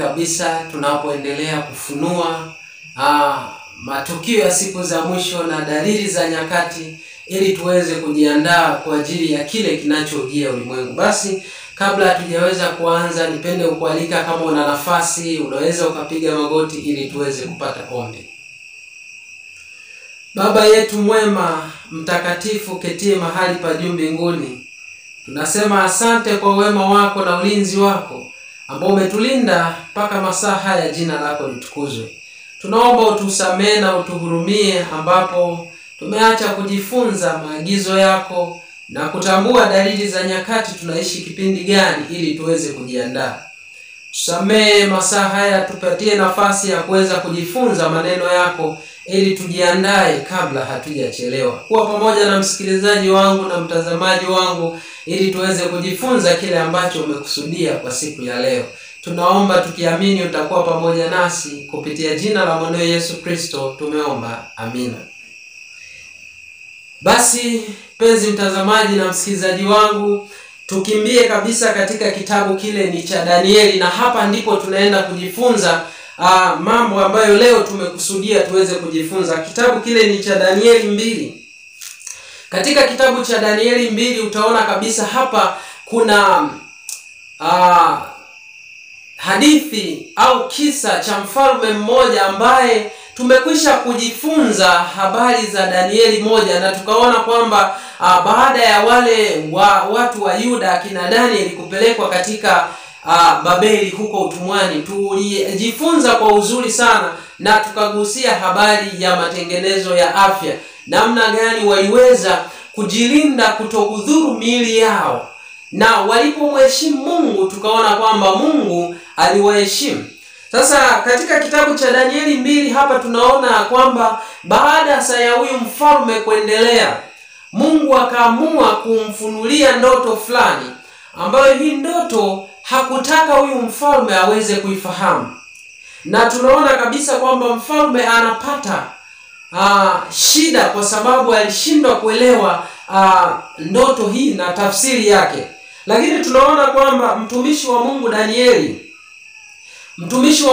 kabisa tunapoendelea kufunua matukio ya siku za mwisho na dalili za nyakati, ili tuweze kujiandaa kwa ajili ya kile kinachojia ulimwengu. Basi kabla hatujaweza kuanza, nipende kukualika, kama una nafasi unaweza ukapiga magoti ili tuweze kupata ombi. Baba yetu mwema, mtakatifu, ketie mahali pa juu mbinguni, tunasema asante kwa wema wako na ulinzi wako ambao umetulinda mpaka masaa haya. Jina lako litukuzwe. Tunaomba utusamee na utuhurumie ambapo tumeacha kujifunza maagizo yako na kutambua dalili za nyakati, tunaishi kipindi gani, ili tuweze kujiandaa. Tusamee masaa haya, tupatie nafasi ya kuweza kujifunza maneno yako ili tujiandae kabla hatujachelewa. Kuwa pamoja na msikilizaji wangu na mtazamaji wangu ili tuweze kujifunza kile ambacho umekusudia kwa siku ya leo. Tunaomba tukiamini utakuwa pamoja nasi, kupitia jina la mwanao Yesu Kristo tumeomba, amina. Basi penzi mtazamaji na msikilizaji wangu, tukimbie kabisa katika kitabu kile ni cha Danieli, na hapa ndipo tunaenda kujifunza mambo ambayo leo tumekusudia tuweze kujifunza. Kitabu kile ni cha Danieli 2. Katika kitabu cha Danieli 2 utaona kabisa hapa kuna hadithi au kisa cha mfalme mmoja ambaye tumekwisha kujifunza habari za Danieli 1, na tukaona kwamba baada ya wale watu wa Yuda kina Danieli kupelekwa katika Babeli huko utumwani, tulijifunza kwa uzuri sana na tukagusia habari ya matengenezo ya afya, namna gani waliweza kujilinda kutokudhuru miili yao, na walipomheshimu Mungu tukaona kwamba Mungu aliwaheshimu. Sasa katika kitabu cha Danieli 2 hapa tunaona kwamba baada ya huyu mfalme kuendelea, Mungu akaamua kumfunulia ndoto fulani ambayo hii ndoto hakutaka huyu mfalme aweze kuifahamu. Na tunaona kabisa kwamba mfalme anapata shida kwa sababu alishindwa kuelewa ndoto hii na tafsiri yake. Lakini tunaona kwamba mtumishi wa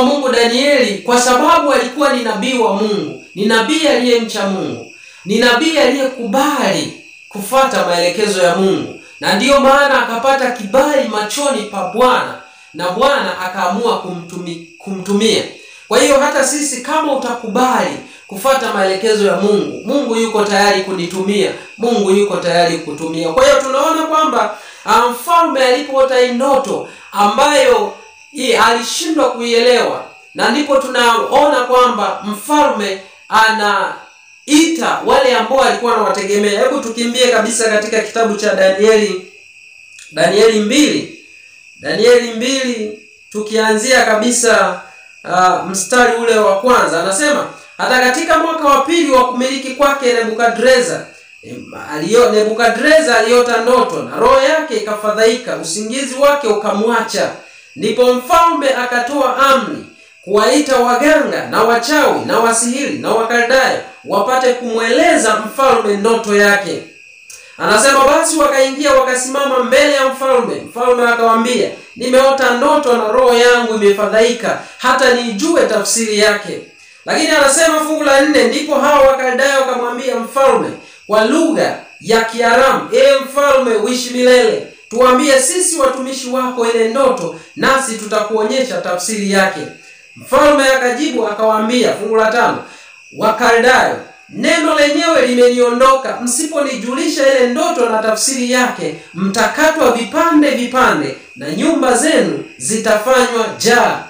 Mungu Danieli kwa sababu alikuwa ni nabii wa Mungu, ni nabii aliyemcha Mungu, ni nabii aliyekubali kufuata maelekezo ya Mungu, na ndiyo maana akapata kibali machoni pa Bwana, na Bwana akaamua kumtumia. Kwa hiyo hata sisi kama utakubali kufuata maelekezo ya Mungu, Mungu yuko tayari kunitumia, Mungu yuko tayari kutumia. Kwa hiyo tunaona kwamba mfalme alipoota ndoto ambayo alishindwa kuielewa, na ndipo tunaona kwamba mfalme anaita wale ambao walikuwa wanawategemea. Hebu tukimbie kabisa katika kitabu cha Danieli 2 tukianzia kabisa mstari ule wa kwanza. Anasema, hata katika mwaka wa pili wa kumiliki kwake Nebukadreza aliota ndoto, na roho yake ikafadhaika, usingizi wake ukamwacha. Ndipo mfalme akatoa amri kuwaita waganga na wachawi na wasihiri na wakaldayo wapate kumweleza mfalme ndoto yake. Anasema, basi wakaingia wakasimama mbele ya mfalme. Mfalme akawaambia, nimeota ndoto na roho yangu imefadhaika hata nijue tafsiri yake. Lakini anasema fungu la 4, ndipo hao wakaldayo wakamwambia mfalme kwa lugha ya Kiaramu, mfalme uishi milele, tuambie sisi watumishi wako ile ndoto, nasi tutakuonyesha tafsiri yake. Mfalme akajibu akawaambia, fungu la 5, wakaldayo, neno lenyewe limeniondoka, msiponijulisha ile ndoto na tafsiri yake, mtakatwa vipande vipande na nyumba zenu zitafanywa jaa.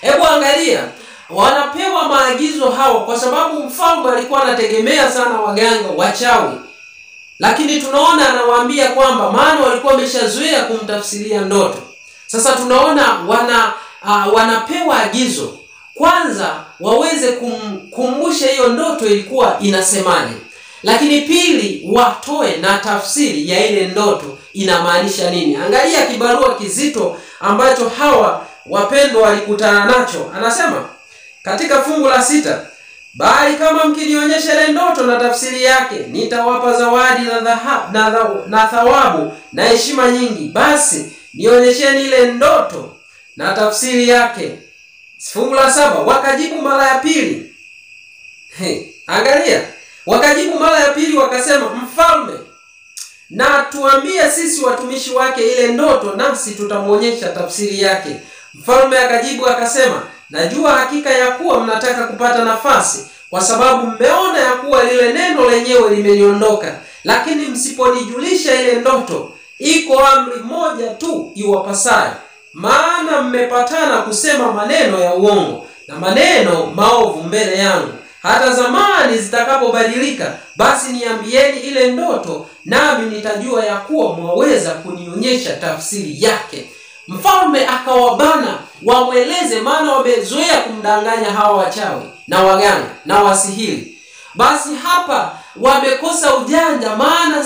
Hebu angalia, wanapewa maagizo hao kwa sababu mfalme alikuwa anategemea sana waganga, wachawi. Lakini tunaona anawaambia kwamba maana walikuwa wameshazoea kumtafsiria ndoto. Sasa tunaona wanapewa agizo kwanza waweze kumkumbusha hiyo ndoto ilikuwa inasemaje, lakini pili watoe na tafsiri ya ile ndoto inamaanisha nini. Angalia kibarua kizito ambacho hawa wapendwa walikutana nacho. Anasema katika fungu la 6, bali kama mkinionyesha ile ndoto na tafsiri yake, nitawapa zawadi na thawabu na heshima nyingi. Basi nionyesheni ile ndoto na tafsiri yake. Fungu la 7, wakajibu mara ya pili. Angalia, wakajibu mara ya pili wakasema, mfalme, na tuambie sisi watumishi wake ile ndoto, nasi tutamuonyesha tafsiri yake. Mfalme akajibu akasema, najua hakika ya kuwa mnataka kupata nafasi, kwa sababu mmeona ya kuwa lile neno lenyewe limeniondoka. Lakini msiponijulisha ile ndoto, iko amri moja tu iwapasayo, maana mmepatana kusema maneno ya uongo na maneno maovu mbele yangu. Hata zamani zitakapobadilika, basi niambieni ile ndoto, nami nitajua ya kuwa mwaweza kunionyesha tafsiri yake. Mfalme akawabana wamweleze, maana wamezoea kumdanganya hawa wachawi na waganga na wasihiri. Basi hapa wamekosa ujanja, maana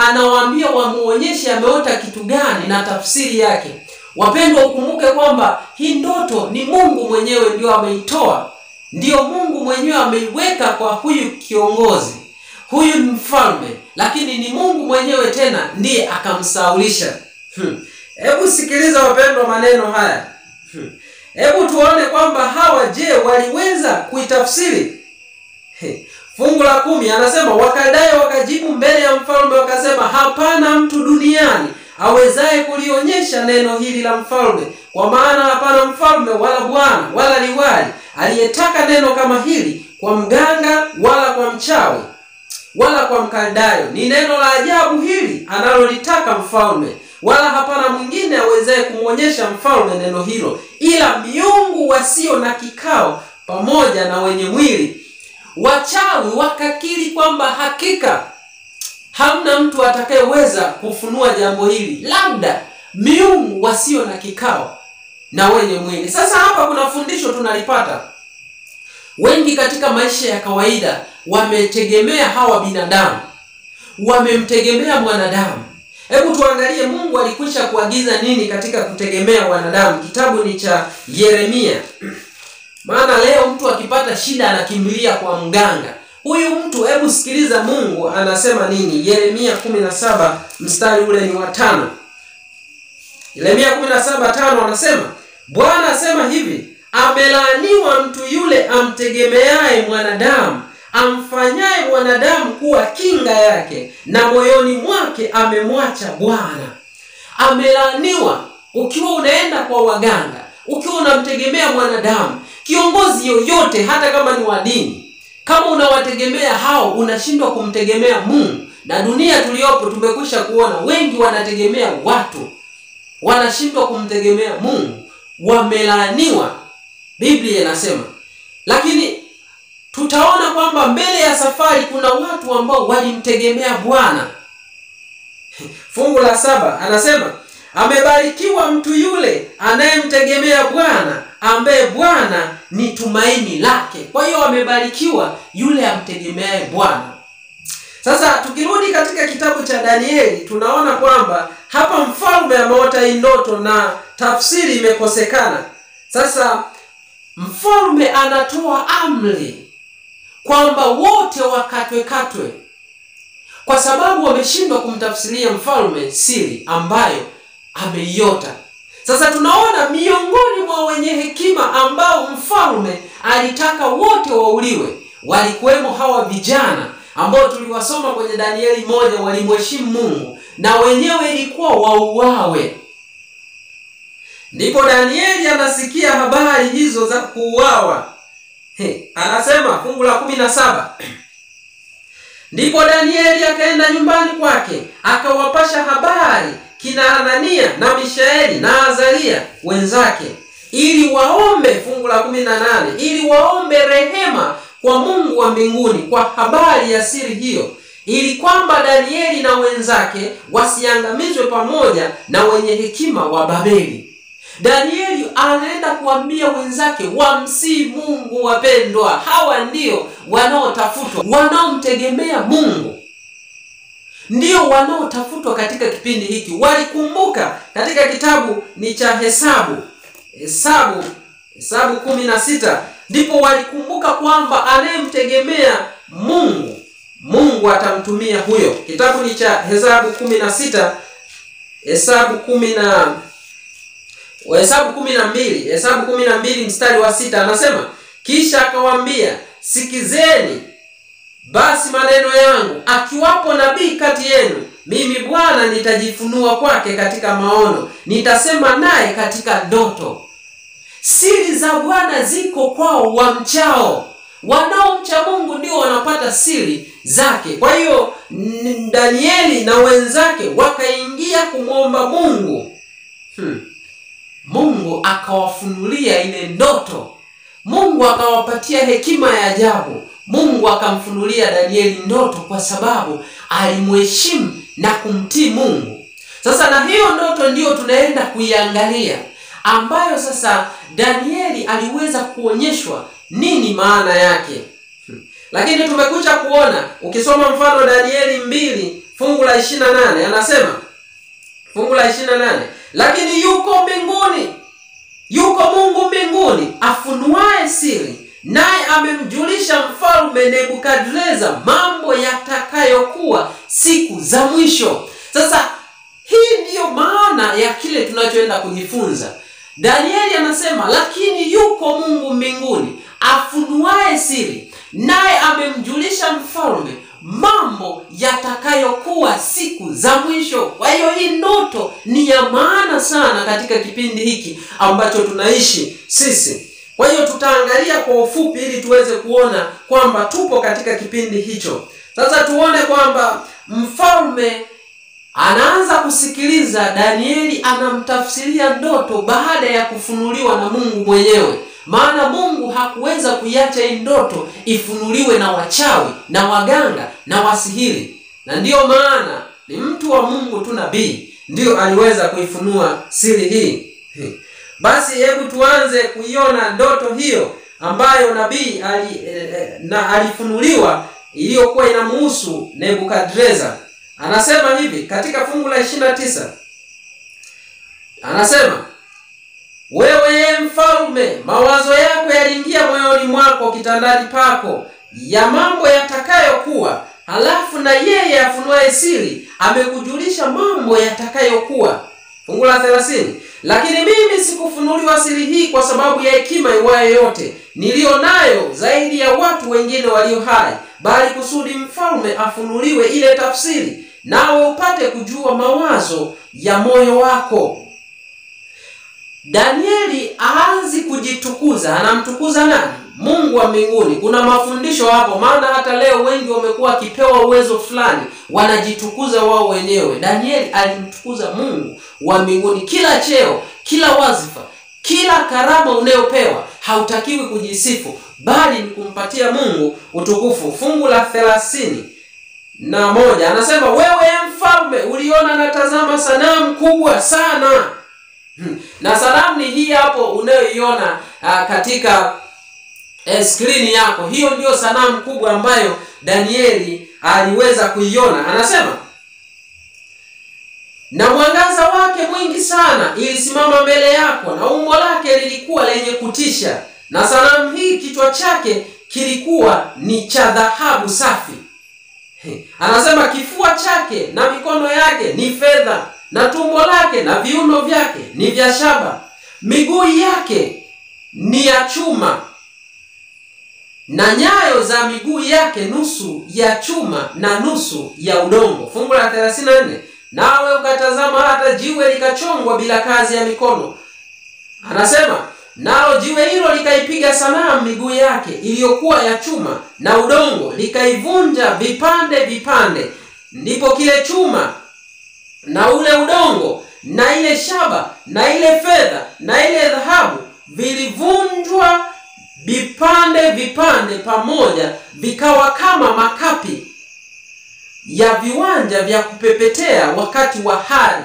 anawaambia wamuonyeshe ameota kitu gani na tafsiri yake. Wapendwa, ukumbuke kwamba hii ndoto ni Mungu mwenyewe ndio ameitoa. Ndio Mungu mwenyewe ameiweka kwa huyu kiongozi, huyu ni mfalme, lakini ni Mungu mwenyewe tena ndiye akamsaulisha. Hebu sikiliza wapendwa maneno haya. Hebu tuone kwamba hawa je, waliweza kuitafsiri? Fungu la 10 anasema, Wakaldayo wakajibu mbele ya mfalme wakasema, hapana mtu duniani awezaye kulionyesha neno hili la mfalme, kwa maana hapana mfalme wala bwana wala liwali aliyetaka neno kama hili kwa mganga wala kwa mchawi wala kwa Mkaldayo. Ni neno la ajabu hili analolitaka mfalme, wala hapana mwingine awezaye kumwonyesha mfalme neno hilo, ila miungu wasio na kikao pamoja na wenye mwili. Wachawi wakakiri kwamba hakika hamna mtu atakayeweza kufunua jambo hili, labda miungu wasio na kikao na wenye mwili. Sasa hapa kuna fundisho tunalipata. Wengi katika maisha ya kawaida wametegemea hawa binadamu, wamemtegemea mwanadamu. Hebu tuangalie Mungu alikwisha kuagiza nini katika kutegemea wanadamu. Kitabu ni cha Yeremia. Maana leo mtu akipata shida anakimbilia kwa mganga. Huyu mtu, hebu sikiliza Mungu anasema nini. Yeremia 17 mstari ule ni wa 5. Yeremia 17:5 anasema, Bwana asema hivi, amelaaniwa mtu yule amtegemeaye mwanadamu, amfanyaye mwanadamu kuwa kinga yake, na moyoni mwake amemwacha Bwana. Amelaaniwa ukiwa unaenda kwa waganga, ukiwa unamtegemea mwanadamu, kiongozi yoyote, hata kama ni wa dini. Kama unawategemea hao, unashindwa kumtegemea Mungu. Na dunia tuliyopo tumekwisha kuona wengi wanategemea watu, wanashindwa kumtegemea Mungu. Wamelaaniwa, Biblia inasema. Lakini tutaona kwamba mbele ya safari kuna watu ambao walimtegemea Bwana. Fungu la 7 anasema, amebarikiwa mtu yule anayemtegemea Bwana, ambaye Bwana ni tumaini lake. Kwa hiyo amebarikiwa yule amtegemeaye Bwana. Sasa tukirudi katika kitabu cha Danieli, tunaona kwamba hapa mfalme ameota ndoto na tafsiri imekosekana. Sasa mfalme anatoa amri kwamba wote wakatwe, kwa sababu wameshindwa kumtafsiria mfalme siri ambayo ameiota. Sasa tunaona miongoni mwa wenye hekima ambao mfalme alitaka wote wauliwe, walikuwemo hawa vijana ambao tuliwasoma kwenye Danieli 1, walimheshimu Mungu na wenyewe ilikuwa wauawe. Ndipo Danieli anasikia habari hizo za kuuawa. Anasema fungu la 17, ndipo Danieli akaenda nyumbani kwake, akawapasha habari kina Hanania na Mishaeli na Azaria wenzake, ili waombe, fungu la 18, ili waombe rehema kwa Mungu wa mbinguni kwa habari ya siri hiyo, ili kwamba Danieli na wenzake wasiangamizwe pamoja na wenye hekima wa Babeli. Danieli anaenda kuambia wenzake wamsii Mungu. Wapendwa, hawa ndio wanaotafutwa, wanaomtegemea Mungu, ndio wanaotafutwa katika kipindi hiki. Walikumbuka katika kitabu ni cha Hesabu 16, ndipo walikumbuka kwamba anayemtegemea Mungu atamtumia huyo. Kitabu ni cha Hesabu 16, Hesabu 12 mstari wa 6 anasema, kisha akawaambia, sikizeni basi maneno yangu, akiwapo nabii kati yenu, mimi Bwana nitajifunua kwake katika maono, nitasema naye katika ndoto. Siri za Bwana ziko kwao wamchao. Wanaomcha Mungu ndio wanapata siri zake. Kwa hiyo Danieli na wenzake wakaingia kumwomba Mungu. Mungu akawafunulia ile ndoto. Mungu akawapatia hekima ya ajabu. Mungu akamfunulia Danieli ndoto kwa sababu alimheshimu na kumtii Mungu. Sasa na hiyo ndoto ndiyo tunaenda kuiangalia, ambayo sasa Danieli aliweza kuonyeshwa nini maana yake. Lakini tumekuja kuona, ukisoma mfano Danieli 2 fungu la 28, anasema fungu la 28, lakini yuko Mungu mbinguni afunuaye siri, naye amemjulisha mfalme Nebukadreza mambo yatakayokuwa siku za mwisho. Sasa hii ndiyo maana ya kile tunachoenda kujifunza. Danieli anasema, lakini yuko Mungu mbinguni afunuaye siri, naye amemjulisha mfalme mambo yatakayokuwa siku za mwisho. Kwa hiyo hii ndoto ni ya maana sana katika kipindi hiki ambacho tunaishi sisi. Kwa hiyo tutaangalia kwa ufupi ili tuweze kuona kwamba tupo katika kipindi hicho. Sasa tuone kwamba mfalme anaanza kusikiliza Danieli anamtafsiria ndoto baada ya kufunuliwa na Mungu mwenyewe. Maana Mungu hakuweza kuiacha hii ndoto ifunuliwe na wachawi na waganga na wasihiri. Na ndiyo maana ni mtu wa Mungu tu, nabii, ndiyo aliweza kuifunua siri hii. Basi hebu tuanze kuiona ndoto hiyo ambayo nabii alifunuliwa, iliyokuwa inamhusu Nebukadreza. Anasema hivi katika fungu la 29. Anasema, wewe mfalme, mawazo yako yaliingia moyoni mwako kitandani pako ya mambo yatakayokuwa, halafu na yeye afunuaye siri amekujulisha mambo yatakayokuwa. Fungu la 30, lakini mimi sikufunuliwa siri hii kwa sababu ya hekima iwayo yote niliyo nayo zaidi ya watu wengine walio hai, bali kusudi mfalme afunuliwe ile tafsiri, nawe upate kujua mawazo ya moyo wako. Danieli aanzi kujitukuza. Anamtukuza nani? Mungu wa mbinguni. Kuna mafundisho hapo, maana hata leo wengi wamekuwa wakipewa uwezo fulani wanajitukuza wao wenyewe. Danieli alimtukuza Mungu wa mbinguni. Kila cheo, kila wazifa, kila karama unayopewa hautakiwi kujisifu, bali ni kumpatia Mungu utukufu. Fungu la 31 anasema, wewe mfalme, uliona na tazama sanamu kubwa sana. Na sanamu ni hii hapo unayoiona katika skrini yako. Hiyo ndio sanamu kubwa ambayo Danieli aliweza kuiona. Anasema, na mwangaza wake mwingi sana ilisimama mbele yako, na umbo lake lilikuwa lenye kutisha, na sanamu hii kichwa chake kilikuwa ni cha dhahabu safi. Anasema, kifua chake na mikono yake ni fedha, na tumbo lake na viuno vyake ni vya shaba, miguu yake ni ya chuma, na nyayo za miguu yake nusu ya chuma na nusu ya udongo. Fungu la 34, nawe ukatazama hata jiwe likachongwa bila kazi ya mikono. Anasema, nalo jiwe hilo likaipiga sanamu miguu yake iliyokuwa ya chuma na udongo, likaivunja vipande vipande. Ndipo kile chuma na ule udongo na ile shaba na ile fedha na ile dhahabu vilivunjwa vipande vipande pamoja, vikawa kama makapi ya viwanja vya kupepetea wakati wa hari.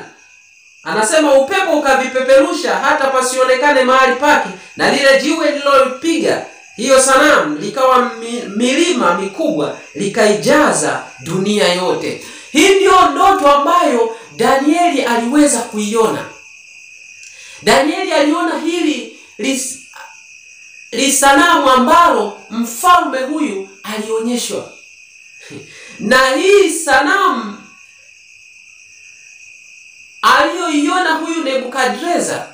Anasema, upepo ukavipeperusha hata pasionekane mahali pake, na lile jiwe lililopiga hiyo sanamu likawa milima mikubwa, likaijaza dunia yote. Hii ndio ndoto ambayo Danieli aliweza kuiona. Danieli aliona hili sanamu ambalo mfalme huyu alionyeshwa. Na hii sanamu aliyoiona huyu Nebukadreza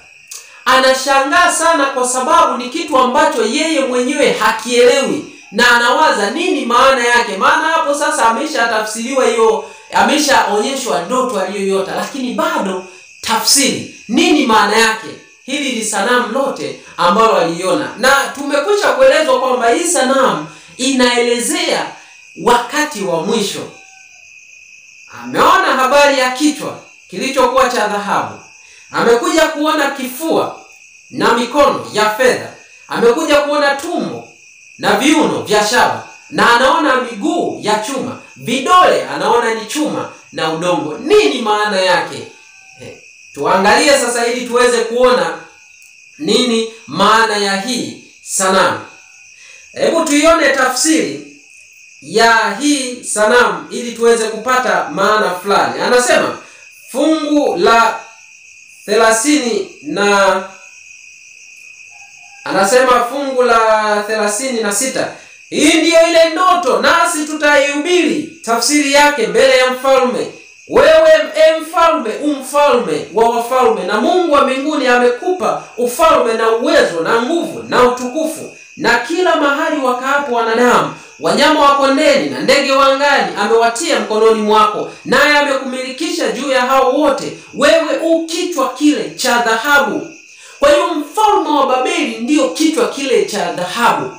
anashangaa sana kwa sababu ni kitu ambacho yeye mwenyewe hakielewi na anawaza nini maana yake. Maana hapo sasa ameshatafsiriwa hiyo, ameshaonyeshwa ndoto aliyoyota, lakini bado tafsiri nini maana yake. Hili ni sanamu lote ambalo aliona, na tumekwisha kuelezwa kwamba hii sanamu inaelezea wakati wa mwisho. Ameona habari ya kichwa kilichokuwa cha dhahabu, amekuja kuona kifua na mikono ya fedha, amekuja kuona tumbo na viuno vya shaba, na anaona miguu ya chuma, vidole anaona ni chuma na udongo. Nini maana yake? Tuangalie sasa ili tuweze kuona nini maana ya hii sanamu. Hebu tuione tafsiri ya hii sanamu ili tuweze kupata maana fulani. Anasema fungu la 36, hii ndiyo ile ndoto, nasi tutaihubiri tafsiri yake mbele ya mfalme. Wewe mfalme, umfalme wa wafalme, na Mungu wa mbinguni amekupa ufalme na uwezo na nguvu na utukufu, na kila mahali wakaapo wanadamu, wanyama wa kondeni na ndege wa angani amewatia mkononi mwako, naye amekumilikisha juu ya hao wote. Wewe ukichwa kile cha dhahabu. Kwa hiyo mfalme wa Babeli ndiyo kichwa kile cha dhahabu.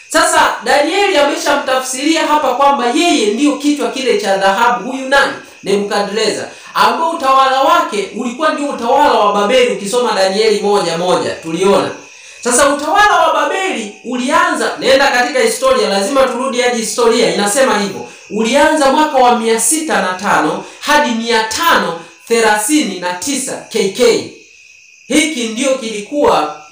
Sasa Danieli ameshamtafsiria hapa kwamba yeye ndiyo kichwa kile cha dhahabu. Huyu nani? Nebukadneza, ambao utawala wake ulikuwa ndio utawala wa Babeli. Ukisoma Danieli 1:1 tuliona. Sasa utawala wa Babeli ulianza, nenda katika historia, lazima turudi hadi historia, inasema hivyo. Ulianza mwaka wa 605 hadi 539 KK. Hiki ndio kilikuwa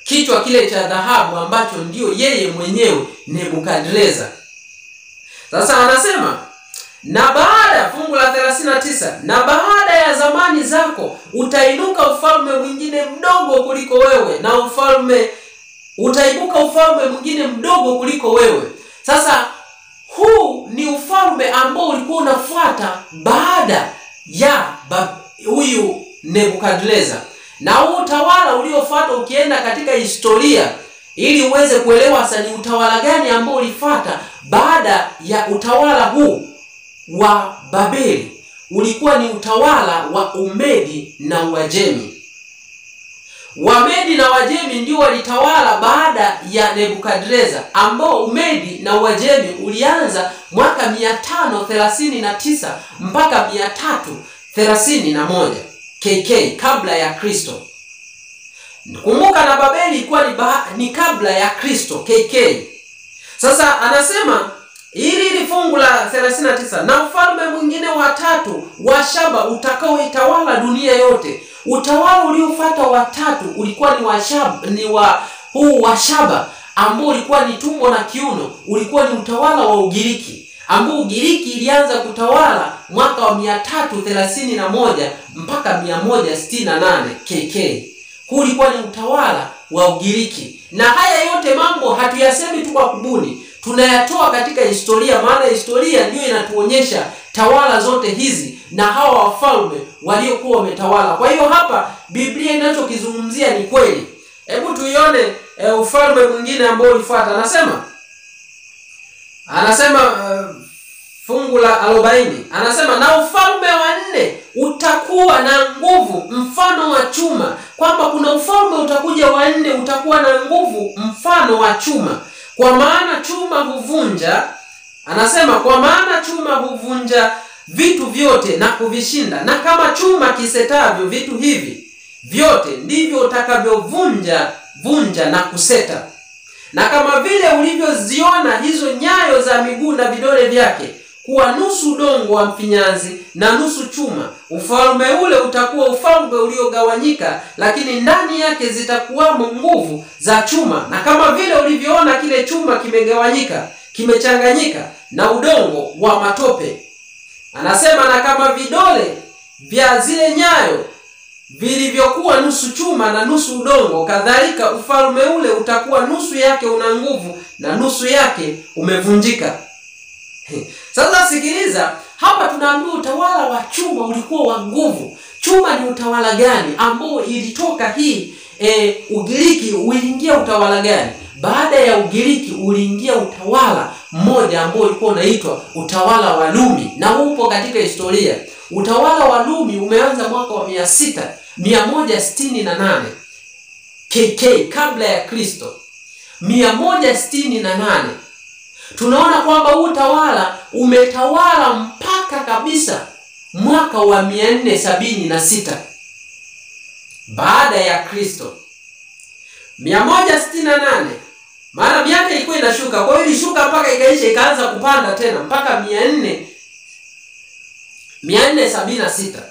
kichwa kile cha dhahabu ambacho ndio yeye mwenyewe Nebukadneza. Sasa anasema na baada, fungu la 39, na baada ya zamani zako utainuka ufalme mwingine mdogo kuliko wewe, na utaibuka ufalme mwingine mdogo kuliko wewe. Sasa huu ni ufalme ambao ulikuwa unafuata baada ya huyu Nebukadneza, na huu utawala uliofuata, ukienda katika historia ili uweze kuelewa sasa ni utawala gani ambao ulifuata baada ya utawala huu wa Babeli, ulikuwa ni utawala wa Umedi na Uajemi. Wamedi na Wajemi ndio walitawala baada ya Nebukadneza, ambao Umedi na Uajemi ulianza mwaka 539 mpaka 331 KK kabla ya Kristo. Kumbuka na Babeli ilikuwa ni kabla ya Kristo KK. Sasa anasema hili fungu la 39, na ufalme mwingine wa tatu wa shaba utakaoitawala dunia yote. Utawala uliofuata wa tatu ulikuwa huu wa shaba ambao ulikuwa ni tumbo na kiuno, ulikuwa ni utawala wa Ugiriki, ambao Ugiriki ilianza kutawala mwaka wa 331 mpaka 168 KK. Huu ulikuwa ni utawala wa Ugiriki. Na haya yote mambo hatuyasemi tu kwa kubuni, tunayatoa katika historia, maana historia ndio inatuonyesha tawala zote hizi na hawa wafalme waliokuwa wametawala. Kwa hiyo hapa Biblia inachokizungumzia ni kweli. Hebu tuione ufalme mwingine ambao ulifuata. Anasema fungu la 40, anasema na ufalme wa 4 utakuwa na nguvu mfano wa chuma. Kwamba kuna ufalme utakuja wa 4 utakuwa na nguvu mfano wa chuma. Kwa maana chuma huvunja, anasema kwa maana chuma huvunja vitu vyote na kuvishinda, na kama chuma kisetavyo vitu hivi vyote ndivyo utakavyovunja na kuseta. Na kama vile ulivyoziona hizo nyayo za miguu na vidole vyake kuwa nusu udongo wa mfinyanzi na nusu chuma, ufalme ule utakuwa ufalme uliogawanyika, lakini ndani yake zitakuwamo nguvu za chuma. Na kama vile ulivyoona kile chuma kimegawanyika, kimechanganyika na udongo wa matope, anasema na kama vidole vya zile nyayo vilivyokuwa nusu chuma na nusu udongo, kadhalika ufalme ule utakuwa nusu yake una nguvu na nusu yake umevunjika. Sasa sikiliza, hapa tunaambiwa utawala wa chuma ulikuwa wa nguvu. Chuma ni utawala gani ambao ilitoka hii Ugiriki uliingia utawala gani? Baada ya Ugiriki uliingia utawala mmoja ambao ulikuwa unaitwa utawala wa Rumi, na upo katika historia. Utawala wa Rumi umeanza mwaka wa 168 KK kabla ya Kristo. 168. Tunaona kwamba huu utawala umetawala mpaka kabisa mwaka wa 476 baada ya Kristo. 168, maana miaka ilikuwa inashuka, kwa hiyo ilishuka mpaka ikaisha ikaanza kupanda tena mpaka 476.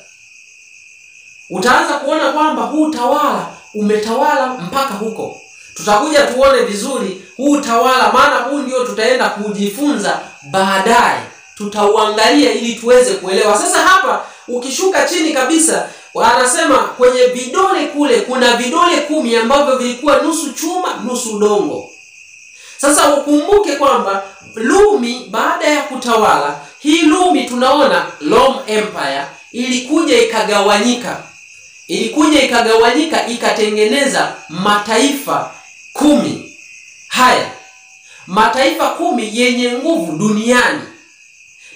Utaanza kuona kwamba huu utawala umetawala mpaka huko. Tutakuja tuone vizuri huu utawala, maana huu ndio tutaenda kujifunza baadaye. Tutauangalia ili tuweze kuelewa. Sasa hapa ukishuka chini kabisa, wanasema kwenye vidole kule kuna vidole 10 ambavyo vilikuwa nusu chuma nusu udongo. Sasa ukumbuke kwamba Rumi baada ya kutawala, hii Rumi tunaona Rome Empire ilikuja ikagawanyika ikatengeneza mataifa 10. Haya mataifa 10 yenye nguvu duniani.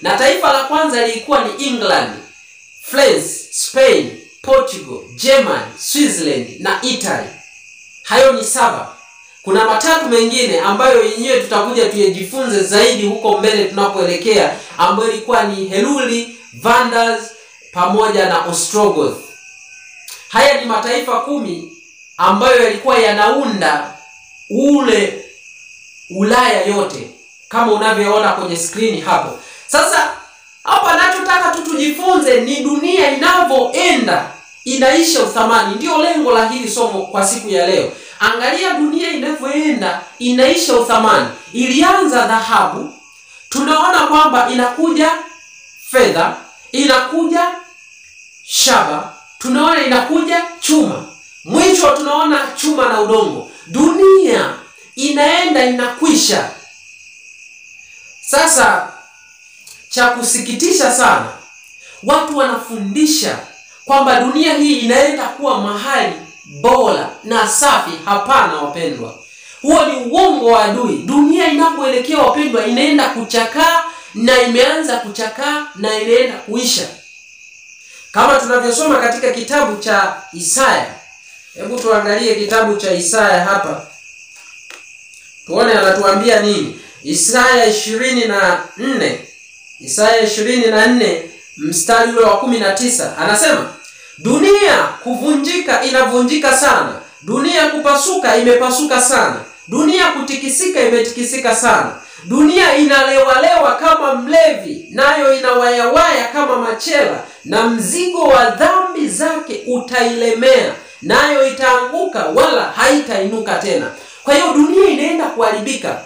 Na taifa la kwanza lilikuwa ni England, France, Spain, Portugal, Germany, Switzerland na Italy. Hayo ni 7. Kuna matatu mengine ambayo yenyewe tutakuja tuyajifunze zaidi huko mbele tunapoelekea, ambayo ilikuwa ni Heruli, Vandals pamoja na Ostrogoth. Haya ni mataifa 10 ambayo yalikuwa yanaunda ule Ulaya yote kama unavyoona kwenye screen hapo. Sasa hapa nachotaka tujifunze ni dunia inavyoenda inaisha uthamani. Ndio lengo la hili somo kwa siku ya leo. Angalia dunia inavyoenda inaisha uthamani. Ilianza dhahabu, tunaona kwamba inakuja fedha, inakuja shaba, tunaona inakuja chuma, mwisho tunaona chuma na udongo. Dunia inaenda inakwisha. Sasa cha kusikitisha sana, watu wanafundisha kwamba dunia hii inaenda kuwa mahali bora na safi. Hapana wapendwa, huo ni uongo wa adui. Dunia inapoelekea wapendwa, inaenda kuchakaa na imeanza kuchakaa na inaenda kuisha, kama tunavyosoma katika kitabu cha Isaya. Hebu tuangalie kitabu cha Isaya hapa, tuone anatuambia nini. Isaya 24, Isaya 24 mstari ule wa 19 anasema, dunia kuvunjika inavunjika sana, dunia kupasuka imepasuka sana, dunia kutikisika imetikisika sana, dunia inalewalewa kama mlevi, nayo inawayawaya kama machela, na mzigo wa dhambi zake utailemea, nayo itaanguka wala haitainuka tena. Kwa hiyo dunia inaenda kuharibika.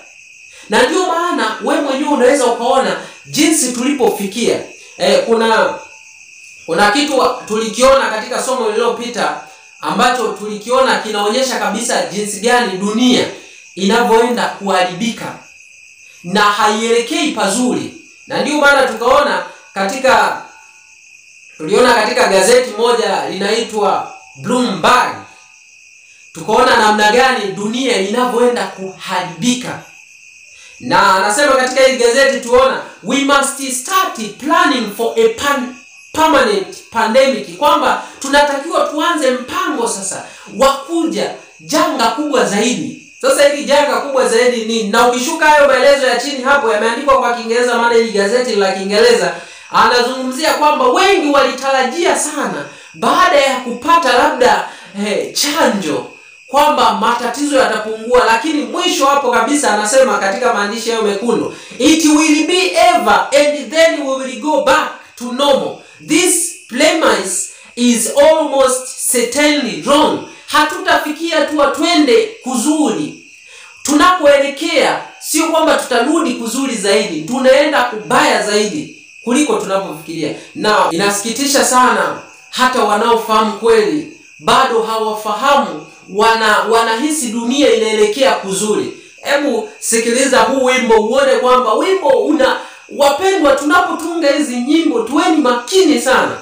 Na ndio maana wewe mwenyewe unaweza ukaona jinsi tulipofikia. Kuna kitu tulikiona katika somo lililopita ambacho tulikiona kinaonyesha kabisa jinsi gani dunia inavyoenda kuharibika na haielekei pazuri. Na ndio maana tuliona katika gazeti moja linaitwa Bloomberg, tukaona namna gani dunia inavyoenda kuharibika. Na anasema katika hili gazeti tuona, we must start planning for a permanent pandemic, kwamba tunatakiwa tuanze mpango sasa wa kuja janga kubwa zaidi. Sasa hili janga kubwa zaidi ni, na ukishuka hayo maelezo ya chini hapo yameandikwa kwa Kiingereza, maana hili gazeti la Kiingereza anazungumzia kwamba wengi walitarajia sana baada ya kupata labda chanjo kwamba matatizo yatapungua, lakini mwisho hapo kabisa anasema katika maandishi hayo mekundu, it will be ever and then we will go back to normal. This premise is almost certainly wrong. Hatutafikia tu twende kuzuri. Tunapoelekea sio kwamba tutarudi kuzuri zaidi, tunaenda kubaya zaidi kuliko tunapofikiria. Na inasikitisha sana, hata wanaofahamu kweli bado hawafahamu, wanahisi dunia inaelekea kuzuri. Hebu sikiliza huu wimbo uone kwamba wimbo wapendwa, tunapotunga hizi nyimbo tuweni makini sana.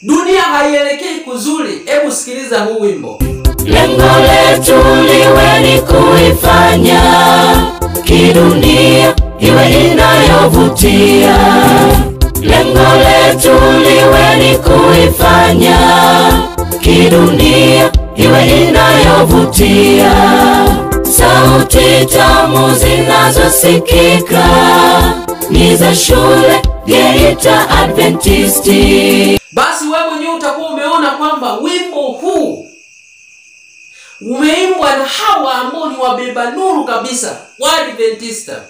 Dunia haielekei kuzuri. Hebu sikiliza huu wimbo. lengo letu liwe ni kuifanya kidunia iwe inayovutia. Lengo letu liwe ni kuifanya kidunia iwe inayovutia. Sauti tamu zinazosikika ni za shule Geita Adventisti. Basi wewe mwenyewe utakuwa umeona kwamba wimbo huu umeimbwa na hawa ambao ni wabeba nuru kabisa, Waadventista.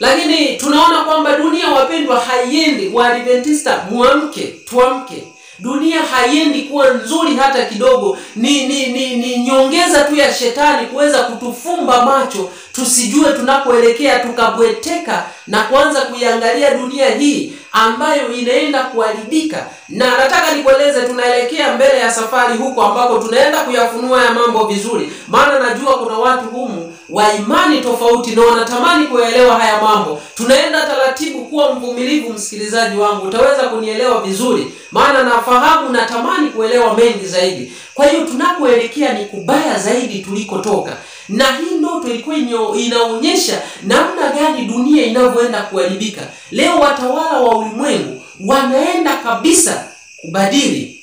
Lakini tunaona kwamba dunia, wapendwa, haiendi. Waadventista, muamke, tuamke. Dunia haiendi kuwa nzuri hata kidogo. Ni nyongeza tu ya shetani kuweza kutufumba macho tusijue tunakoelekea, tukabweteka na kuanza kuiangalia dunia hii ambayo inaenda kuharibika. Na nataka nikueleze, tunaelekea mbele ya safari huko ambako tunaenda kuyafunua ya mambo vizuri, maana najua kuna watu humu wa imani tofauti na wanatamani kuelewa haya mambo. Tunaenda taratibu. Kuwa mvumilivu msikilizaji wangu, utaweza kunielewa vizuri, maana nafahamu natamani kuelewa mengi zaidi. Kwa hiyo tunakoelekea ni kubaya zaidi tulikotoka, na hii ndoto ilikuwa inaonyesha namna gani dunia inavyoenda kuharibika. Leo watawala wa ulimwengu wanaenda kabisa kubadili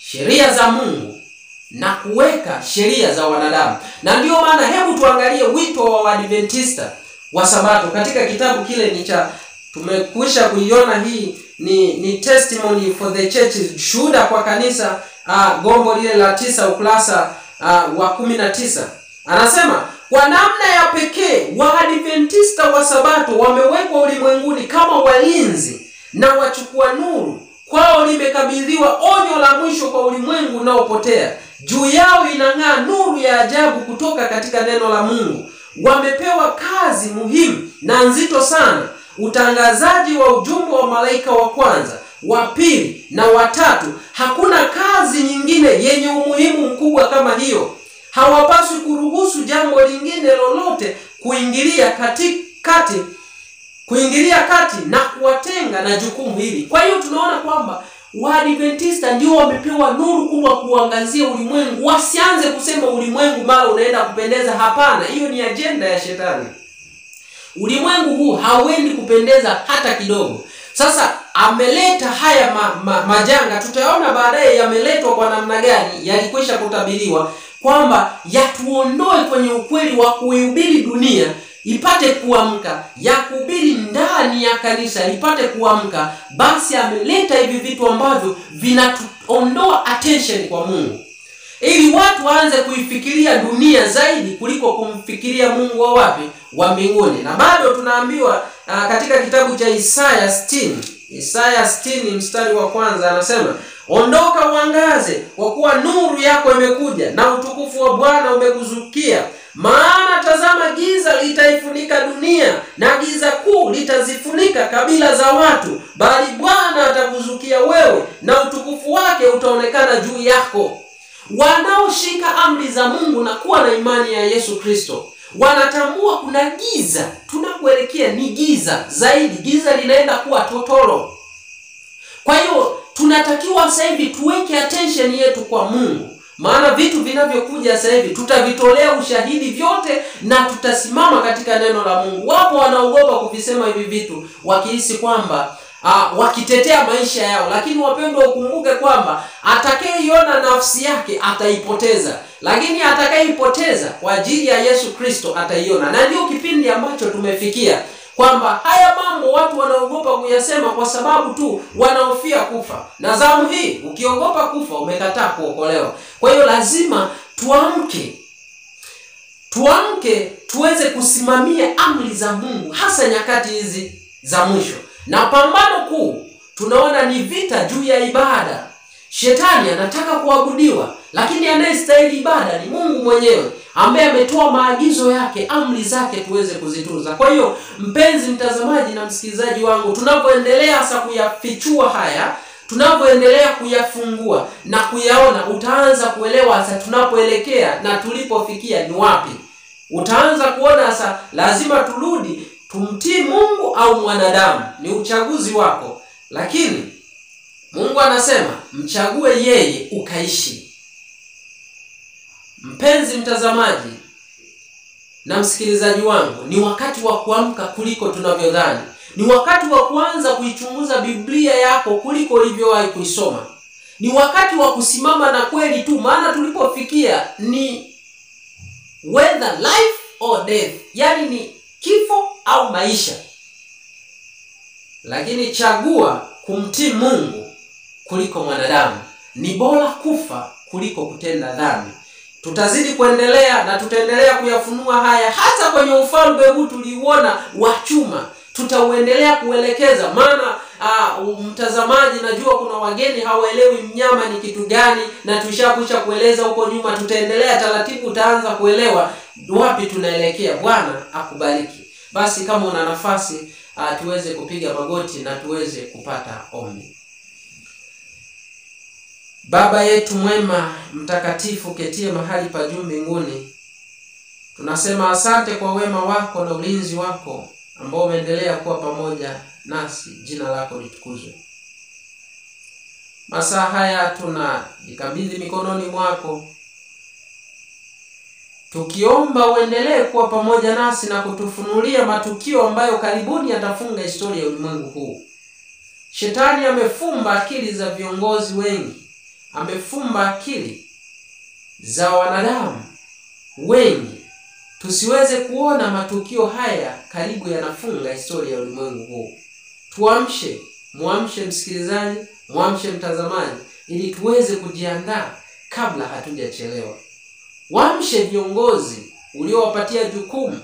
sheria za Mungu na kuweka sheria za wanadamu. Na ndio maana hebu tuangalie wito wa Waadventista wa Sabato katika kitabu kile ni cha, tumekwisha kuiona, hii ni testimony for the church, shuhuda kwa kanisa, gombo lile la 9 ukurasa wa 19. Anasema, kwa namna ya pekee Waadventista wa Sabato wamewekwa ulimwenguni kama walinzi na wachukua nuru. Kwao limekabidhiwa onyo la mwisho kwa ulimwengu unaopotea. Juu yao inang'aa nuru ya ajabu kutoka katika neno la Mungu. Wamepewa kazi muhimu na nzito sana, utangazaji wa ujumbe wa malaika wa kwanza, wa pili na watatu. Hakuna kazi nyingine yenye umuhimu mkubwa kama hiyo. Hawapaswi kuruhusu jambo lingine lolote kuingilia kati na kuwatenga na jukumu hili. Kwa hiyo tunaona kwamba Waadventista ndio wamepewa nuru kubwa kuangazia ulimwengu. Wasianze kusema ulimwengu mara unaenda kupendeza. Hapana, hiyo ni ajenda ya shetani. Ulimwengu huu hauendi kupendeza hata kidogo. Sasa ameleta haya majanga, tutaona baadaye yameletwa kwa namna gani. Yalikwisha kutabiriwa kwamba yatuondoe kwenye ukweli wa kuihubiri dunia ipate kuamka, ya kuhubiri ndani ya kanisa ipate kuamka. Basi ameleta hivi vitu ambavyo vinatuondoa attention kwa Mungu, ili watu waanze kuifikiria dunia zaidi kuliko kumfikiria Mungu wa wapi? Wa mbinguni. Na bado tunaambiwa katika kitabu cha Isaya 60 mstari wa 1 anasema, ondoka uangaze, kwa kuwa nuru yako imekuja na utukufu wa Bwana umekuzukia. Maana tazama, giza litaifunika dunia na giza kuu litazifunika kabila za watu, bali Bwana atakuzukia wewe na utukufu wake utaonekana juu yako. Wanaoshika amri za Mungu na kuwa na imani ya Yesu Kristo wanatambua kuna giza. Tunakuelekea ni giza zaidi, giza linaenda kuwa totoro. Kwa hiyo tunatakiwa sasa hivi tuweke attention yetu kwa Mungu, maana vitu vinavyokuja sasa hivi tutavitolea ushahidi vyote na tutasimama katika neno la Mungu. Wapo wanaogopa kuvisema hivi vitu wakihisi kwamba wakitetea maisha yao, lakini wapendwa, ukumbuke kwamba atakayeiona nafsi yake ataipoteza, lakini atakayeipoteza kwa ajili ya Yesu Kristo ataiona. Na ndio kipindi ambacho tumefikia, kwamba haya mambo watu wanaogopa kuyasema kwa sababu tu wanaofia kufa. Na zamu hii ukiogopa kufa umekataa kuokolewa. Kwa hiyo lazima tuamke tuweze kusimamia amri za Mungu, hasa nyakati hizi za mwisho. Na pambano kuu tunaona ni vita juu ya ibada. Shetani anataka kuabudiwa, lakini anayestahili ibada ni Mungu mwenyewe, ambaye ametoa maagizo yake, amri zake tuweze kuzitunza. Kwa hiyo mpenzi mtazamaji na msikilizaji wangu, tunapoendelea sasa kuyafichua haya, tunapoendelea kuyafungua na kuyaona, utaanza kuelewa sasa tunapoelekea na tulipofikia ni wapi. Utaanza kuona sasa lazima turudi tumtii Mungu au mwanadamu. Ni uchaguzi wako, lakini Mungu anasema mchague yeye ukaishi. Mpenzi mtazamaji na msikilizaji wangu, ni wakati wa kuamka kuliko tunavyodhani. Ni wakati wa kuanza kuichunguza Biblia yako kuliko ulivyowahi kuisoma. Ni wakati wa kusimama na kweli tu, maana tulipofikia ni whether life or death, yani ni kifo au maisha. Lakini chagua kumtii Mungu kuliko mwanadamu. Ni bora kufa kuliko kutenda dhambi. Tutazidi kuendelea na tutaendelea kuyafunua haya hata kwenye ufalme huu tuliuona wa chuma. Tutauendelea kuelekeza, maana mtazamaji, najua kuna wageni hawaelewi mnyama ni kitu gani, na tushakwisha kueleza huko nyuma. Tutaendelea taratibu, utaanza kuelewa wapi tunaelekea. Bwana akubariki. Basi kama una nafasi tuweze kupiga magoti na tuweze kupata ombi. Baba yetu mwema mtakatifu, ketie mahali pa juu mbinguni, tunasema asante kwa wema wako na ulinzi wako ambao umeendelea kuwa pamoja nasi. Jina lako litukuzwe. Masaa haya tunajikabidhi mikononi mwako, tukiomba uendelee kuwa pamoja nasi na kutufunulia matukio ambayo karibuni yatafunga historia ya ulimwengu huu. Shetani amefumba akili za viongozi wengi, amefumba akili za wanadamu wengi, tusiweze kuona matukio haya karibu yanafunga historia ya ulimwengu huu. Tuamshe, muamshe msikilizaji, muamshe mtazamaji, ili tuweze kujiandaa kabla hatujachelewa. Waamshe viongozi uliowapatia jukumu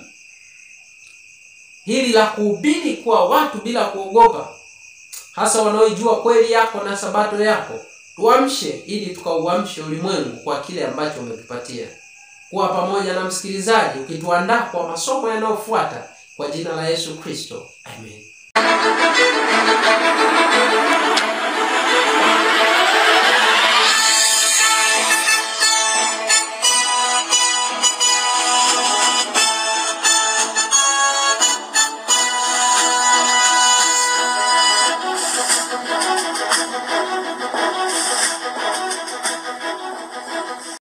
hili la kuhubiri kwa watu bila kuogopa, hasa wanaojua kweli yako na sabato yako. Tuamshe ili tukauamshe ulimwengu kwa kile ambacho umetupatia. Kuwa pamoja na msikilizaji ukituandaa kwa masomo yanayofuata, kwa jina la Yesu Kristo. Amen.